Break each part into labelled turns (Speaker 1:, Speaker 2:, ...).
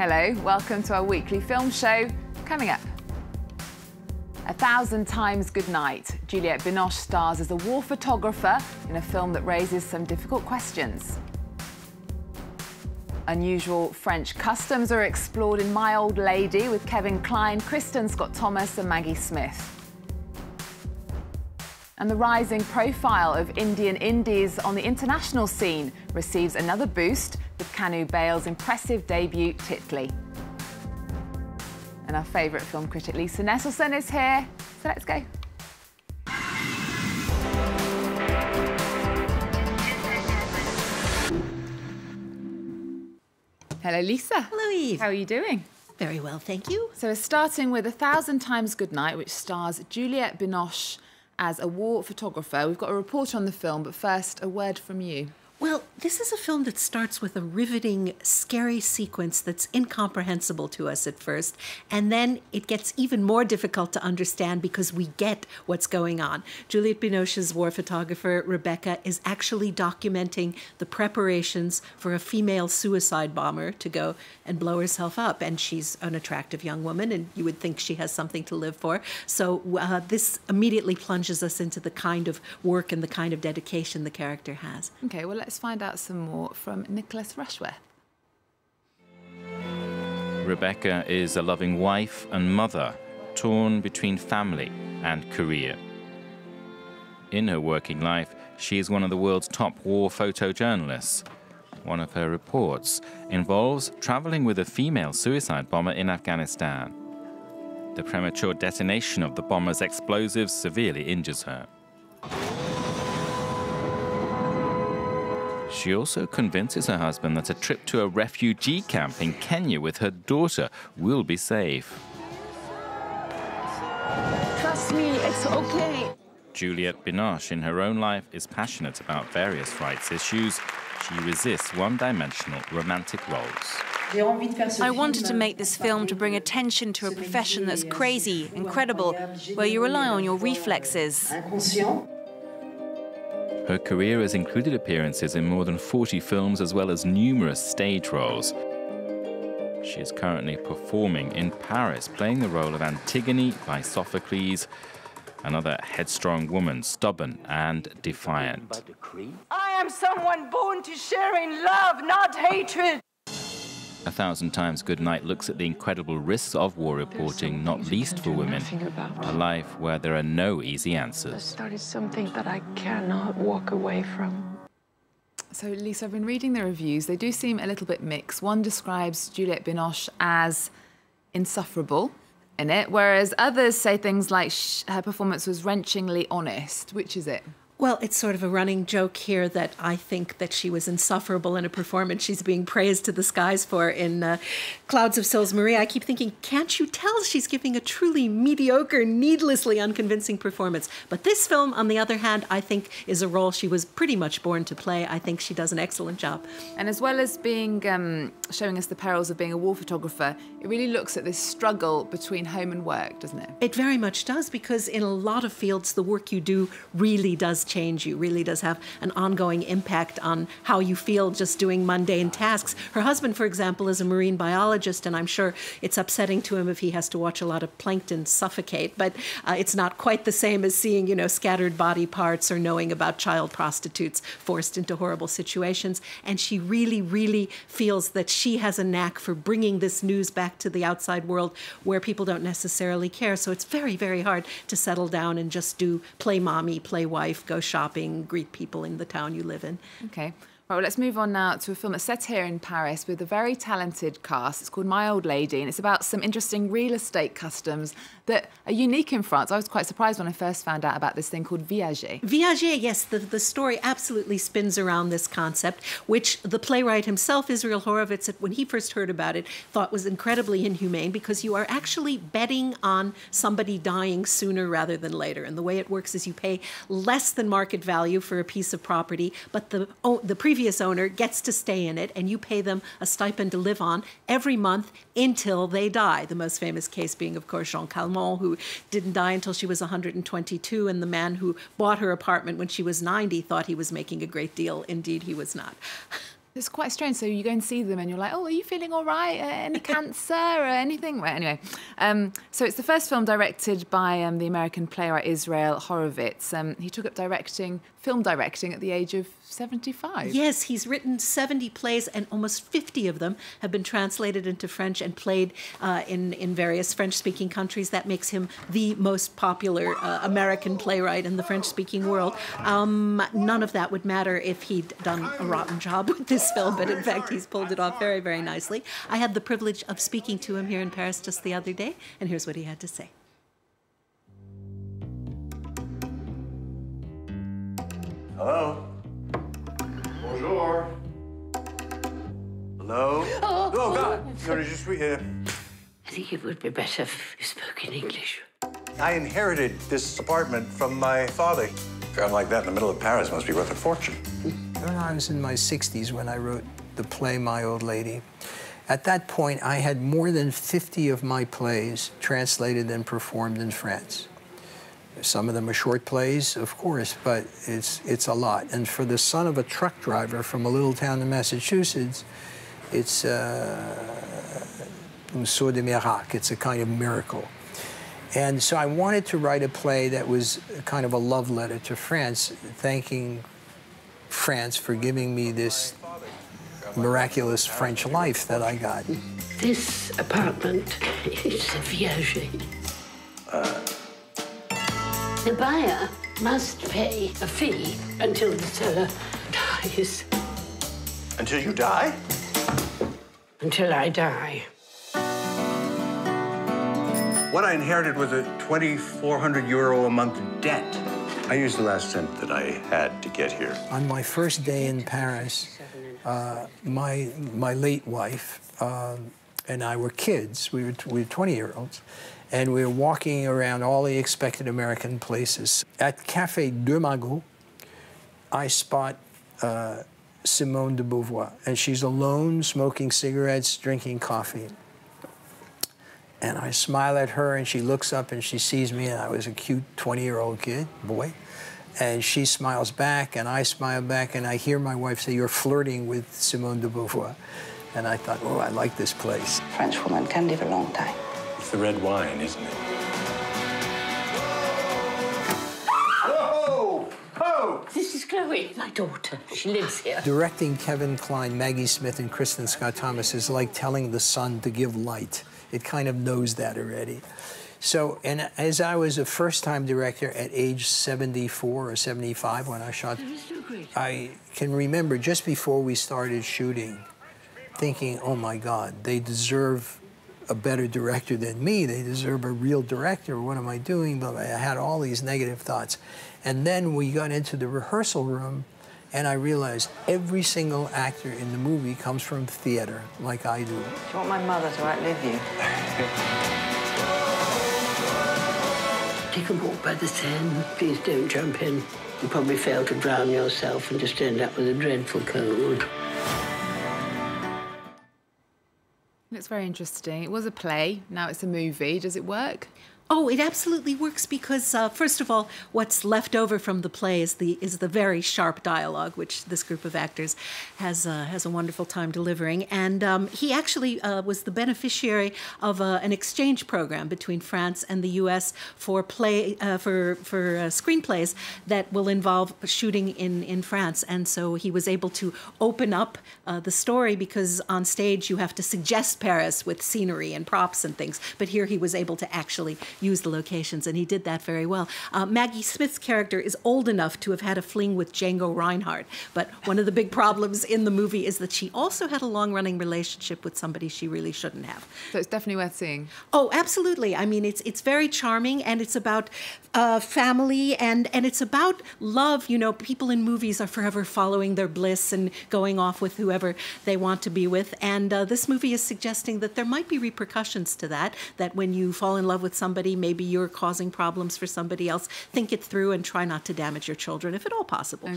Speaker 1: Hello, welcome to our weekly film show. Coming up, 1,000 Times Goodnight. Juliette Binoche stars as a war photographer in a film that raises some difficult questions. Unusual French customs are explored in My Old Lady with Kevin Kline, Kristin, Scott Thomas and Maggie Smith. And the rising profile of Indian indies on the international scene receives another boost with Kanu Bale's impressive debut, Titli. And our favourite film critic, Lisa Nesselson, is here. So let's go. Hello, Lisa.
Speaker 2: Hello, Eve.
Speaker 1: How are you doing?
Speaker 2: Very well, thank you.
Speaker 1: So we're starting with 1,000 Times Goodnight, which stars Juliette Binoche as a war photographer. We've got a report on the film, but first, a word from you.
Speaker 2: Well, this is a film that starts with a riveting, scary sequence that's incomprehensible to us at first, and then it gets even more difficult to understand because we get what's going on. Juliette Binoche's war photographer, Rebecca, is actually documenting the preparations for a female suicide bomber to go and blow herself up, and she's an attractive young woman, and you would think she has something to live for. So this immediately plunges us into the kind of work and the kind of dedication the character has.
Speaker 1: Okay, well, let's find out some more from Nicholas Rushworth.
Speaker 3: Rebecca is a loving wife and mother, torn between family and career. In her working life, she is one of the world's top war photojournalists. One of her reports involves traveling with a female suicide bomber in Afghanistan. The premature detonation of the bomber's explosives severely injures her. She also convinces her husband that a trip to a refugee camp in Kenya with her daughter will be safe.
Speaker 4: Trust me, it's okay.
Speaker 3: Juliette Binoche, in her own life, is passionate about various rights issues. She resists one-dimensional romantic roles.
Speaker 5: I wanted to make this film to bring attention to a profession that's crazy, incredible, where you rely on your reflexes.
Speaker 3: Her career has included appearances in more than 40 films as well as numerous stage roles. She is currently performing in Paris, playing the role of Antigone by Sophocles, another headstrong woman, stubborn and defiant.
Speaker 4: I am someone born to share in love, not hatred.
Speaker 3: 1,000 Times Goodnight looks at the incredible risks of war reporting, not least for women, a life where there are no easy answers.
Speaker 6: That is something that I cannot walk away from.
Speaker 1: So, Lisa, I've been reading the reviews. They do seem a little bit mixed. One describes Juliette Binoche as insufferable in it, whereas others say things like her performance was wrenchingly honest. Which is it?
Speaker 2: Well, it's sort of a running joke here that I think that she was insufferable in a performance she's being praised to the skies for in Clouds of Sils Marie. I keep thinking, can't you tell she's giving a truly mediocre, needlessly unconvincing performance? But this film, on the other hand, I think is a role she was pretty much born to play. I think she does an excellent job.
Speaker 1: And as well as being showing us the perils of being a war photographer, it really looks at this struggle between home and work, doesn't it?
Speaker 2: It very much does, because in a lot of fields, the work you do really does change you, really does have an ongoing impact on how you feel just doing mundane tasks. Her husband, for example, is a marine biologist, and I'm sure it's upsetting to him if he has to watch a lot of plankton suffocate, but it's not quite the same as seeing, you know, scattered body parts or knowing about child prostitutes forced into horrible situations. And she really, really feels that she has a knack for bringing this news back to the outside world where people don't necessarily care. So it's very, very hard to settle down and just do play mommy, play wife, go shopping, greet people in the town you live in.
Speaker 1: Okay. Well, let's move on now to a film that's set here in Paris with a very talented cast. It's called My Old Lady, and it's about some interesting real estate customs that are unique in France. I was quite surprised when I first found out about this thing called viager.
Speaker 2: Viager, yes, the story absolutely spins around this concept, which the playwright himself, Israel Horovitz, when he first heard about it, thought was incredibly inhumane, because you are actually betting on somebody dying sooner rather than later. And the way it works is you pay less than market value for a piece of property, but the previous owner gets to stay in it, and you pay them a stipend to live on every month until they die. The most famous case being, of course, Jean Calment, who didn't die until she was 122, and the man who bought her apartment when she was 90 thought he was making a great deal. Indeed, he was not.
Speaker 1: It's quite strange. So you go and see them and you're like, oh, are you feeling all right? Any cancer or anything? Well, anyway, so it's the first film directed by the American playwright Israel Horovitz. He took up film directing at the age of 75.
Speaker 2: Yes, he's written 70 plays, and almost 50 of them have been translated into French and played in various French-speaking countries. That makes him the most popular American playwright in the French-speaking world. None of that would matter if he'd done a rotten job with this film, but in fact, he's pulled it off very, very nicely. I had the privilege of speaking to him here in Paris just the other day, and here's what he had to say.
Speaker 7: Hello? Bonjour. Hello? Oh, God. You're just here.
Speaker 8: I think it would be better if you spoke in English.
Speaker 7: I inherited this apartment from my father. A ground like that in the middle of Paris must be worth a fortune.
Speaker 9: When I was in my 60s when I wrote the play My Old Lady, at that point I had more than 50 of my plays translated and performed in France. Some of them are short plays, of course, but it's a lot. And for the son of a truck driver from a little town in Massachusetts, it's un saut de miracle. It's a kind of miracle. And so I wanted to write a play that was kind of a love letter to France, thanking France for giving me this miraculous French life that I got.
Speaker 8: This apartment is a viager. The buyer must pay a fee until the seller dies.
Speaker 7: Until you die?
Speaker 8: Until I die.
Speaker 7: What I inherited was a 2,400 euro a month debt. I used the last cent that I had to get here.
Speaker 9: On my first day in Paris, my late wife and I were kids. We were 20-year-olds. And we were walking around all the expected American places. At Café de Magot, I spot Simone de Beauvoir. And she's alone, smoking cigarettes, drinking coffee. And I smile at her, and she looks up, and she sees me, and I was a cute 20-year-old kid, boy. And she smiles back, and I smile back, and I hear my wife say, "You're flirting with Simone de Beauvoir." And I thought, oh, I like this place.
Speaker 10: French woman can live a long time.
Speaker 7: It's the red wine, isn't it?
Speaker 8: This is Chloe, my daughter. She lives here.
Speaker 9: Directing Kevin Kline, Maggie Smith, and Kristin Scott Thomas is like telling the sun to give light. It kind of knows that already. So, and as I was a first-time director at age 74 or 75 when I shot, I can remember just before we started shooting, thinking, oh my God, they deserve a better director than me. They deserve a real director. What am I doing? But I had all these negative thoughts. And then we got into the rehearsal room, and I realized every single actor in the movie comes from theater, like I do.
Speaker 10: Do you want my mother to outlive you?
Speaker 8: Take a walk by the Seine. Please don't jump in. You'll probably fail to drown yourself and just end up with a dreadful cold.
Speaker 1: It's very interesting. It was a play, now it's a movie. Does it work?
Speaker 2: Oh, it absolutely works because, first of all, what's left over from the play is the very sharp dialogue, which this group of actors has a wonderful time delivering. And he actually was the beneficiary of an exchange program between France and the U.S. for screenplays that will involve shooting in France. And so he was able to open up the story because on stage you have to suggest Paris with scenery and props and things. But here he was able to actually use the locations, and he did that very well. Maggie Smith's character is old enough to have had a fling with Django Reinhardt, but one of the big problems in the movie is that she also had a long-running relationship with somebody she really shouldn't have.
Speaker 1: So it's definitely worth seeing.
Speaker 2: Oh, absolutely. I mean, it's very charming, and it's about family, and it's about love. You know, people in movies are forever following their bliss and going off with whoever they want to be with, and this movie is suggesting that there might be repercussions to that when you fall in love with somebody, maybe you're causing problems for somebody else. Think it through and try not to damage your children, if at all possible.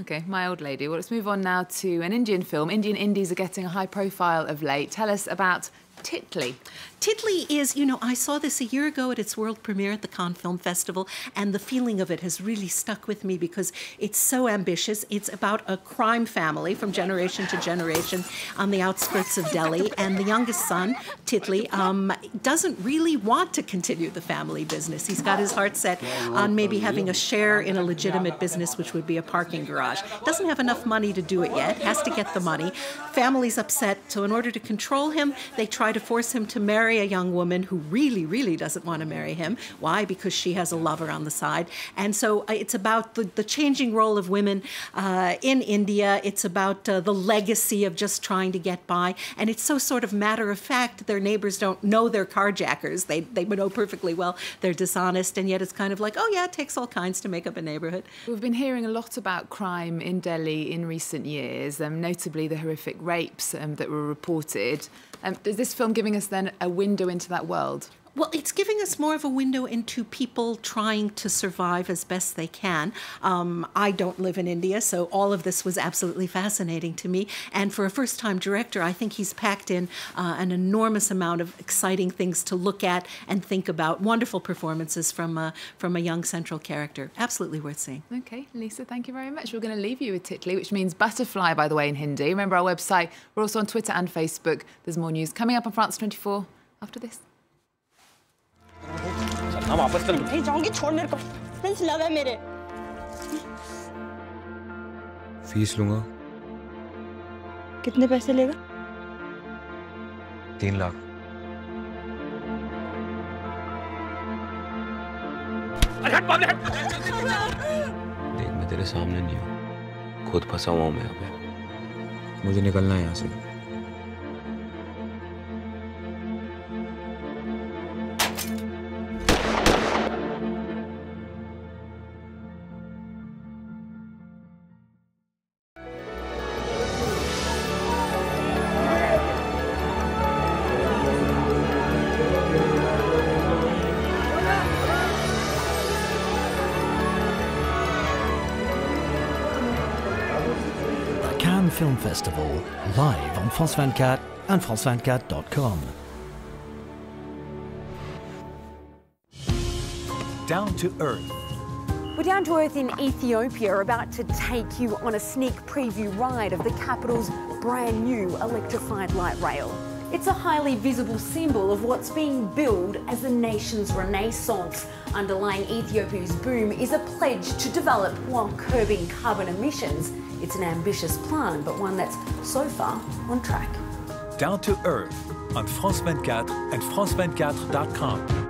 Speaker 1: Okay. My Old Lady. Well, let's move on now to an Indian film. Indian indies are getting a high profile of late. Tell us about Titli.
Speaker 2: Titli is, you know, I saw this a year ago at its world premiere at the Cannes Film Festival, and the feeling of it has really stuck with me because it's so ambitious. It's about a crime family from generation to generation on the outskirts of Delhi, and the youngest son, Titli, doesn't really want to continue the family business. He's got his heart set on maybe having a share in a legitimate business, which would be a parking garage. Doesn't have enough money to do it yet, has to get the money. Family's upset, so in order to control him, they try to force him to marry a young woman who really, really doesn't want to marry him. Why? Because she has a lover on the side. And so it's about the changing role of women in India. It's about the legacy of just trying to get by. And it's so sort of matter of fact. Their neighbors don't know they're carjackers. They know perfectly well they're dishonest. And yet it's kind of like, oh yeah, it takes all kinds to make up a neighborhood.
Speaker 1: We've been hearing a lot about crime in Delhi in recent years, notably the horrific rapes that were reported. Is this film giving us then a window into that world?
Speaker 2: Well, it's giving us more of a window into people trying to survive as best they can. I don't live in India, so all of this was absolutely fascinating to me. And for a first-time director, I think he's packed in an enormous amount of exciting things to look at and think about. Wonderful performances from a young central character. Absolutely worth seeing.
Speaker 1: OK, Lisa, thank you very much. We're going to leave you with Titli, which means butterfly, by the way, in Hindi. Remember our website. We're also on Twitter and Facebook. There's more news coming up on France 24 after this.
Speaker 11: चलना वापस चल नहीं जाऊंगी छोड़ मेरे को friends love है मेरे
Speaker 12: फीस लूंगा
Speaker 11: कितने पैसे लेगा
Speaker 12: 3 लाख
Speaker 11: अरे हट बाबू हट
Speaker 12: देख मैं तेरे सामने नहीं हूं खुद फंसा हुआ हूं मैं यहाँ पे मुझे निकलना है यहाँ से
Speaker 13: Film Festival, live on France 24 and France24.com.
Speaker 14: Down to Earth.
Speaker 15: We're down to Earth in Ethiopia, about to take you on a sneak preview ride of the capital's brand new electrified light rail. It's a highly visible symbol of what's being billed as the nation's renaissance. Underlying Ethiopia's boom is a pledge to develop while curbing carbon emissions. It's an ambitious plan, but one that's so far on track.
Speaker 14: Down to Earth on France 24 and France24.com.